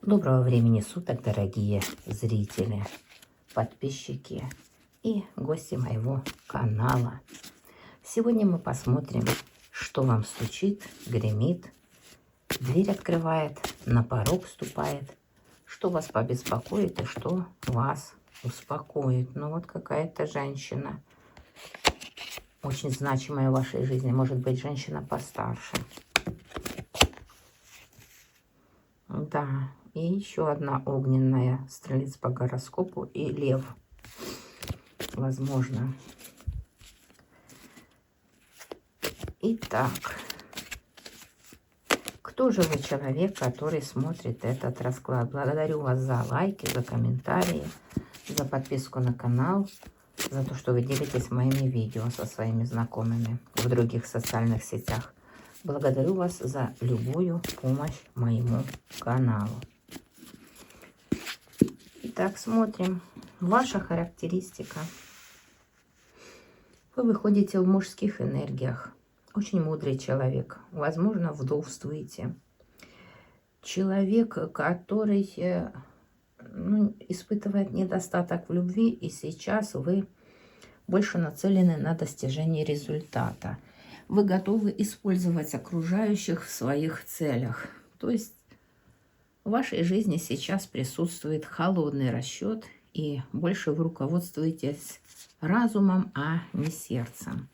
Доброго времени суток, дорогие зрители, подписчики и гости моего канала. Сегодня мы посмотрим, что вам стучит, гремит, дверь открывает, на порог ступает, что вас побеспокоит и что вас успокоит. Ну вот какая-то женщина, очень значимая в вашей жизни, может быть, женщина постарше. Да, и еще одна огненная стрелец по гороскопу и лев, возможно. Итак, кто же вы человек, который смотрит этот расклад? Благодарю вас за лайки, за комментарии, за подписку на канал, за то, что вы делитесь моими видео со своими знакомыми в других социальных сетях. Благодарю вас за любую помощь моему каналу. Итак, смотрим. Ваша характеристика. Вы выходите в мужских энергиях. Очень мудрый человек. Возможно, вдовствуете. Человек, который испытывает недостаток в любви, и сейчас вы больше нацелены на достижение результата. Вы готовы использовать окружающих в своих целях. То есть в вашей жизни сейчас присутствует холодный расчет, и больше вы руководствуетесь разумом, а не сердцем.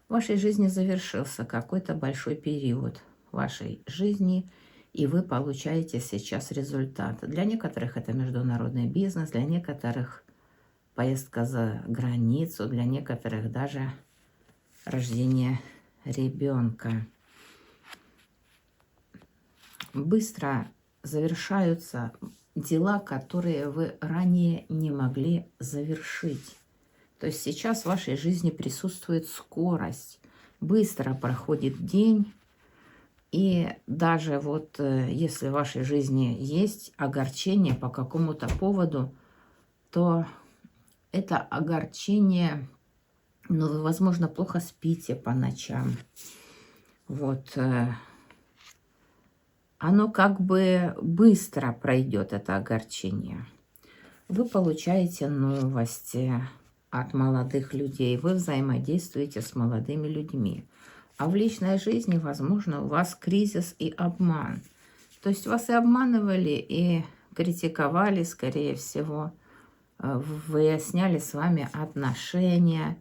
В вашей жизни завершился какой-то большой период вашей жизни, и вы получаете сейчас результат. Для некоторых это международный бизнес, для некоторых поездка за границу, для некоторых даже рождение ребенка. Быстро завершаются дела, которые вы ранее не могли завершить. То есть сейчас в вашей жизни присутствует скорость. Быстро проходит день. И даже вот если в вашей жизни есть огорчение по какому-то поводу, то это огорчение, вы, возможно, плохо спите по ночам. Вот. Оно как бы быстро пройдет, это огорчение. Вы получаете новости от молодых людей, вы взаимодействуете с молодыми людьми. А в личной жизни, возможно, у вас кризис и обман. То есть вас и обманывали, и критиковали, скорее всего. Выясняли с вами отношения.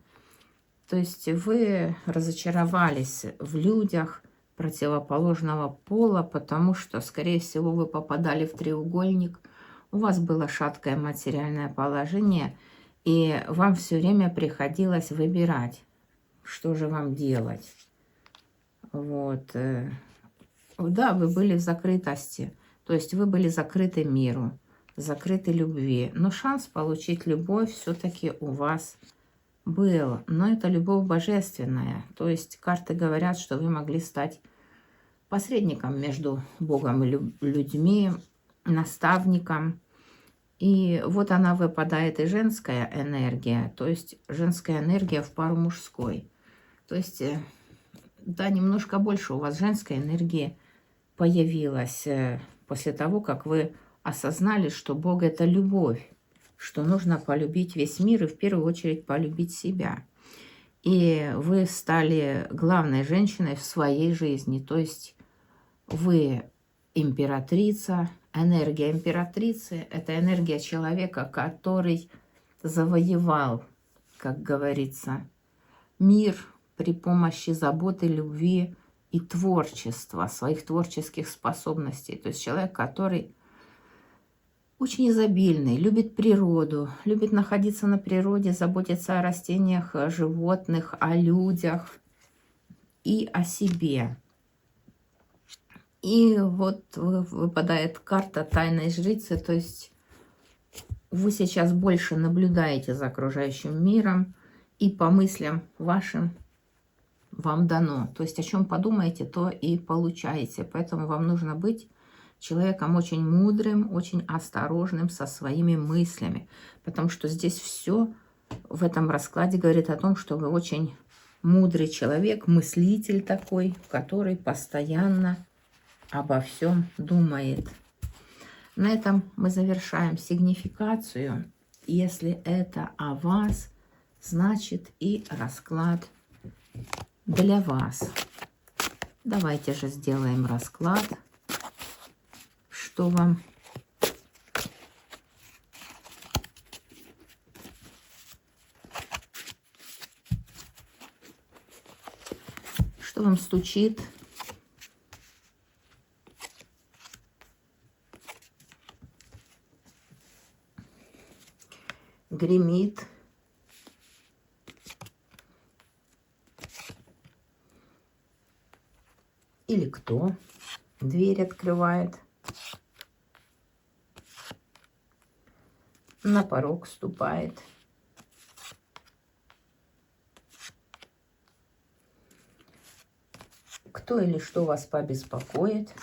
То есть вы разочаровались в людях противоположного пола, потому что, скорее всего, вы попадали в треугольник, у вас было шаткое материальное положение, и вам все время приходилось выбирать, что же вам делать. Вот. Да, вы были в закрытости, то есть вы были закрыты миру, закрыты любви, но шанс получить любовь все-таки у вас был. Но это любовь божественная, то есть карты говорят, что вы могли стать посредником между Богом и людьми, наставником. И вот она выпадает и женская энергия, то есть женская энергия в пару мужской. То есть, да, немножко больше у вас женской энергии появилась после того, как вы осознали, что Бог — это любовь, что нужно полюбить весь мир и в первую очередь полюбить себя. И вы стали главной женщиной в своей жизни, то есть вы императрица. Энергия императрицы — это энергия человека, который завоевал, как говорится, мир при помощи заботы, любви и творчества, своих творческих способностей. То есть человек, который очень изобильный, любит природу, любит находиться на природе, заботиться о растениях, о животных, о людях и о себе. И вот выпадает карта тайной жрицы, то есть вы сейчас больше наблюдаете за окружающим миром, и по мыслям вашим вам дано. То есть о чем подумаете, то и получаете. Поэтому вам нужно быть человеком очень мудрым, очень осторожным со своими мыслями. Потому что здесь все в этом раскладе говорит о том, что вы очень мудрый человек, мыслитель такой, который постоянно обо всем думает. На этом мы завершаем сигнификацию. Если это о вас, значит и расклад для вас. Давайте же сделаем расклад. Что вам стучит? Гремит? Или кто дверь открывает? На порог ступает? Кто или что вас побеспокоит?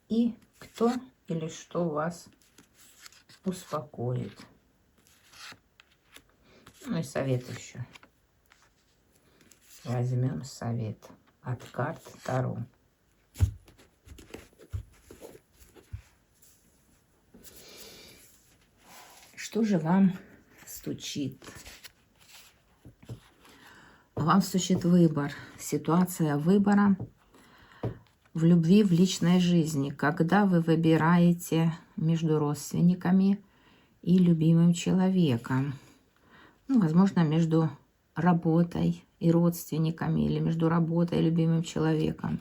И кто или что вас успокоит? Ну и совет еще. Возьмем совет от карт Таро. Что же вам стучит? Вам стучит выбор. Ситуация выбора в любви, в личной жизни. Когда вы выбираете между родственниками и любимым человеком. Ну, возможно, между работой и родственниками, или между работой и любимым человеком.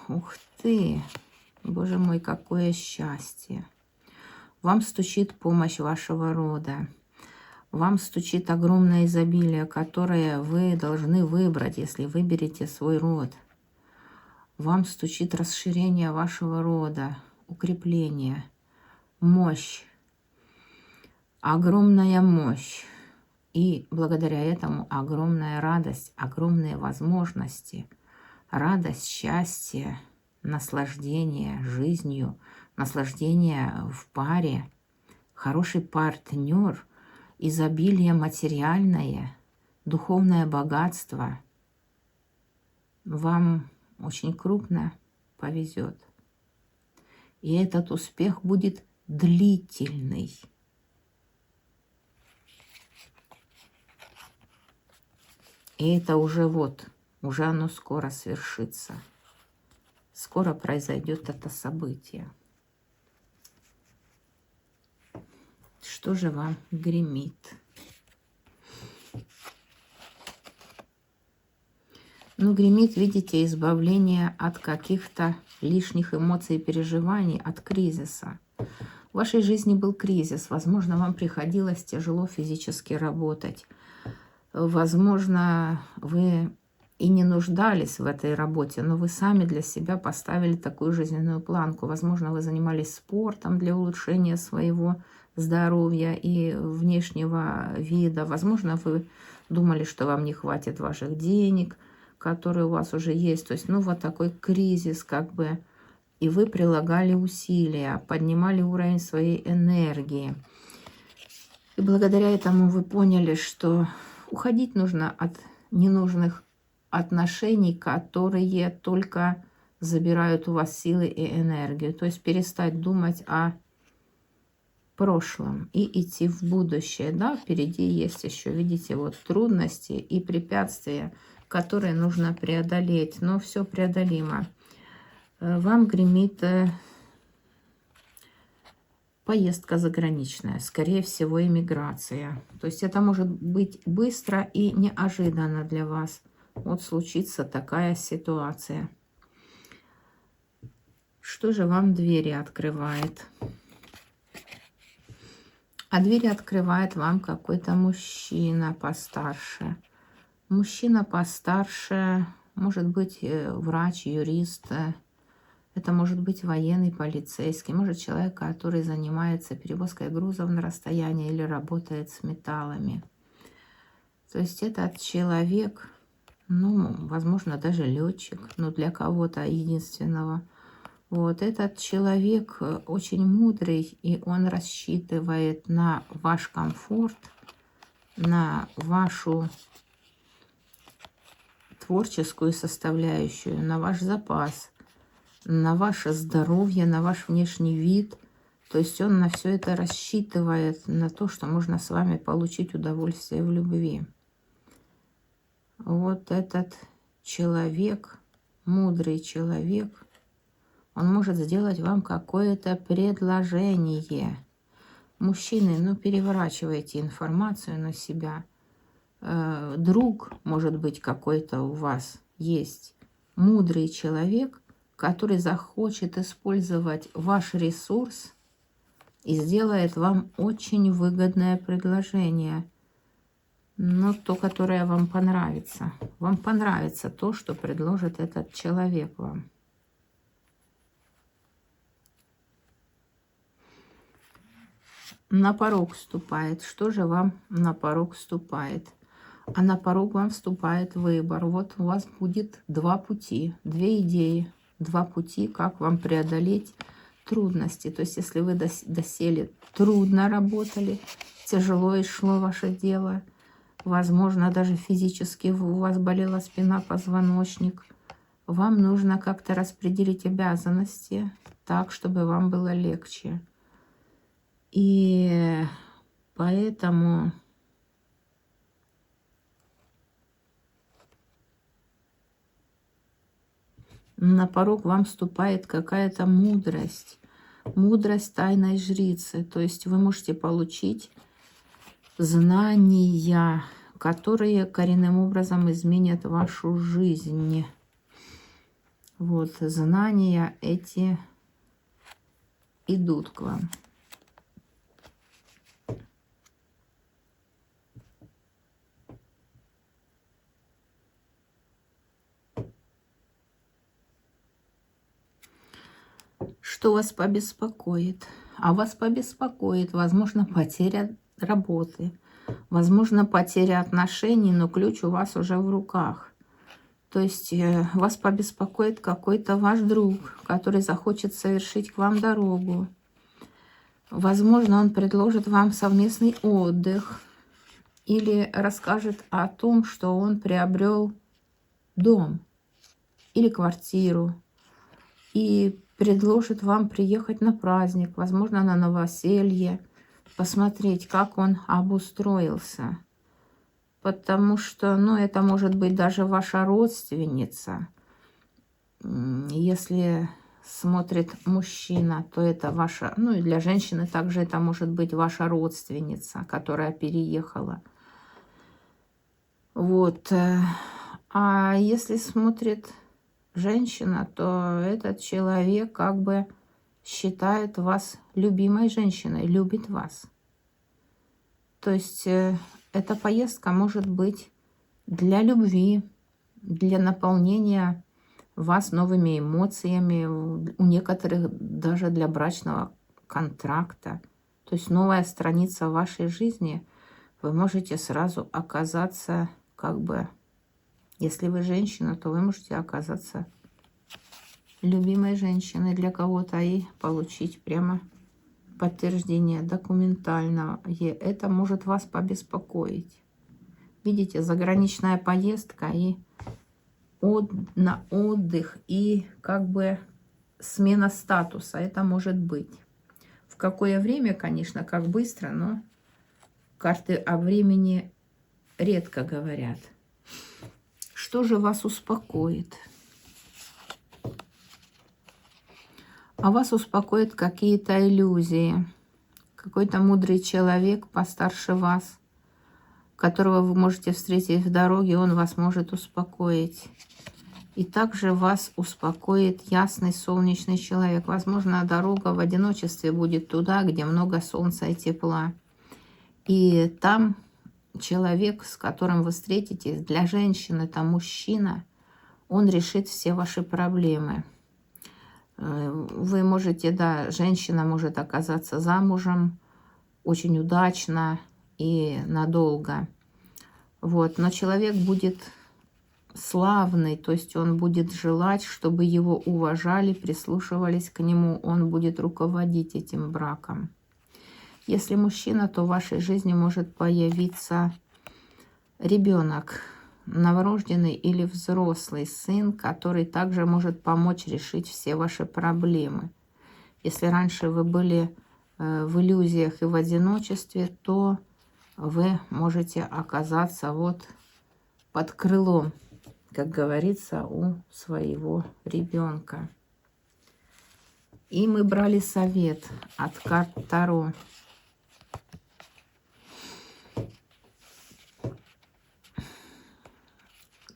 Ух ты! Боже мой, какое счастье! Вам стучит помощь вашего рода. Вам стучит огромное изобилие, которое вы должны выбрать, если выберете свой род. Вам стучит расширение вашего рода, укрепление, мощь, огромная мощь. И благодаря этому огромная радость, огромные возможности, радость, счастье, наслаждение жизнью, наслаждение в паре, хороший партнер, изобилие материальное, духовное богатство. Вам очень крупно повезет. И этот успех будет длительный. И это уже уже оно скоро свершится. Скоро произойдет это событие. Что же вам гремит? Ну, гремит, видите, избавление от каких-то лишних эмоций и переживаний, от кризиса. В вашей жизни был кризис. Возможно, вам приходилось тяжело физически работать. Возможно, вы и не нуждались в этой работе, но вы сами для себя поставили такую жизненную планку. Возможно, вы занимались спортом для улучшения своего здоровья и внешнего вида. Возможно, вы думали, что вам не хватит ваших денег, которые у вас уже есть. То есть, ну, вот такой кризис как бы. И вы прилагали усилия, поднимали уровень своей энергии. И благодаря этому вы поняли, что уходить нужно от ненужных отношений, которые только забирают у вас силы и энергию. То есть перестать думать о прошлом и идти в будущее. Да, впереди есть еще, видите, вот трудности и препятствия, которые нужно преодолеть. Но все преодолимо. Вам гремит поездка заграничная, скорее всего, иммиграция. То есть это может быть быстро и неожиданно для вас. Вот случится такая ситуация. Что же вам двери открывает? А двери открывает вам какой-то мужчина постарше. Мужчина постарше, может быть, врач, юрист. Это может быть военный, полицейский, может человек, который занимается перевозкой грузов на расстояние или работает с металлами. То есть этот человек, ну, возможно, даже летчик, но для кого-то единственного. Вот этот человек очень мудрый, и он рассчитывает на ваш комфорт, на вашу творческую составляющую, на ваш запас, на ваше здоровье, на ваш внешний вид. То есть он на все это рассчитывает, на то, что можно с вами получить удовольствие в любви. Вот этот человек, мудрый человек, он может сделать вам какое-то предложение. Мужчины, ну переворачивайте информацию на себя. Друг, может быть, какой-то у вас есть, мудрый человек, который захочет использовать ваш ресурс и сделает вам очень выгодное предложение. Но то, которое вам понравится. Вам понравится то, что предложит этот человек вам. На порог вступает. Что же вам на порог вступает? А на порог вам вступает выбор. Вот у вас будет два пути, две идеи, два пути, как вам преодолеть трудности. То есть, если вы доселе трудно работали, тяжело и шло ваше дело, возможно, даже физически у вас болела спина, позвоночник, вам нужно как-то распределить обязанности так, чтобы вам было легче. И поэтому на порог вам вступает какая-то мудрость. Мудрость тайной жрицы. То есть вы можете получить знания, которые коренным образом изменят вашу жизнь. Вот, знания эти идут к вам. Что вас побеспокоит? А вас побеспокоит, возможно, потеря работы, возможно, потеря отношений, но ключ у вас уже в руках. То есть вас побеспокоит какой-то ваш друг, который захочет совершить к вам дорогу. Возможно, он предложит вам совместный отдых или расскажет о том, что он приобрел дом или квартиру и предложит вам приехать на праздник, возможно, на новоселье, посмотреть, как он обустроился. Потому что, ну, это может быть даже ваша родственница. Если смотрит мужчина, то это ваша, ну, и для женщины также это может быть ваша родственница, которая переехала. Вот. А если смотрит женщина, то этот человек как бы считает вас любимой женщиной, любит вас. То есть эта поездка может быть для любви, для наполнения вас новыми эмоциями, у некоторых даже для брачного контракта. То есть новая страница в вашей жизни, вы можете сразу оказаться как бы, если вы женщина, то вы можете оказаться любимой женщиной для кого-то и получить прямо подтверждение документального. И это может вас побеспокоить. Видите, заграничная поездка и на отдых, и как бы смена статуса. Это может быть. В какое время, конечно, как быстро, но карты о времени редко говорят. Что же вас успокоит? А вас успокоят какие-то иллюзии. Какой-то мудрый человек постарше вас, которого вы можете встретить в дороге, он вас может успокоить. И также вас успокоит ясный солнечный человек. Возможно, дорога в одиночестве будет туда, где много солнца и тепла. И там человек, с которым вы встретитесь, для женщины это мужчина, он решит все ваши проблемы. Вы можете, да, женщина может оказаться замужем очень удачно и надолго. Вот, но человек будет славный, то есть он будет желать, чтобы его уважали, прислушивались к нему, он будет руководить этим браком. Если мужчина, то в вашей жизни может появиться ребенок. новорожденный или взрослый сын, который также может помочь решить все ваши проблемы. Если раньше вы были в иллюзиях и в одиночестве, то вы можете оказаться вот под крылом, как говорится, у своего ребенка. И мы брали совет от карт Таро.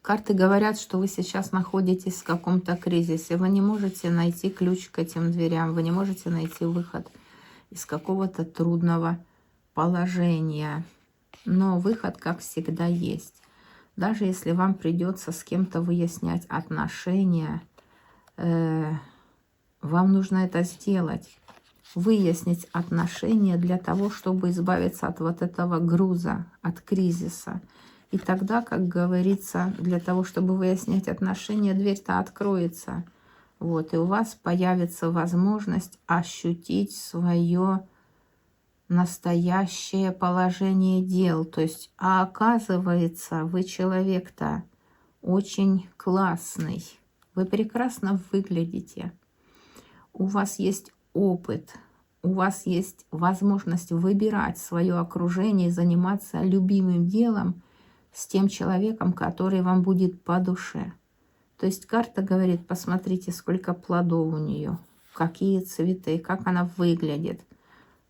Карты говорят, что вы сейчас находитесь в каком-то кризисе. Вы не можете найти ключ к этим дверям, вы не можете найти выход из какого-то трудного положения. Но выход, как всегда, есть. Даже если вам придется с кем-то выяснять отношения, вам нужно это сделать. Выяснить отношения для того, чтобы избавиться от вот этого груза, от кризиса. И тогда, как говорится, для того, чтобы выяснять отношения, дверь-то откроется. Вот, и у вас появится возможность ощутить свое настоящее положение дел. То есть, а оказывается, вы человек-то очень классный. Вы прекрасно выглядите. У вас есть опыт. У вас есть возможность выбирать свое окружение и заниматься любимым делом с тем человеком, который вам будет по душе. То есть карта говорит, посмотрите, сколько плодов у нее, какие цветы, как она выглядит.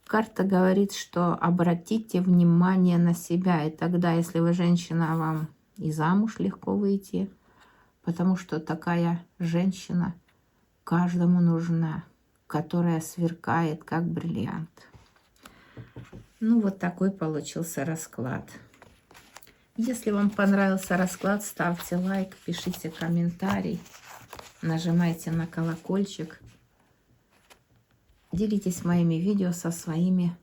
Карта говорит, что обратите внимание на себя, и тогда, если вы женщина, вам и замуж легко выйти, потому что такая женщина каждому нужна, которая сверкает, как бриллиант. Ну, вот такой получился расклад. Если вам понравился расклад, ставьте лайк, пишите комментарий, нажимайте на колокольчик. Делитесь моими видео со своими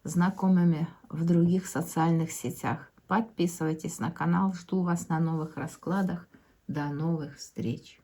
знакомыми в других социальных сетях. Подписывайтесь на канал. Жду вас на новых раскладах. До новых встреч!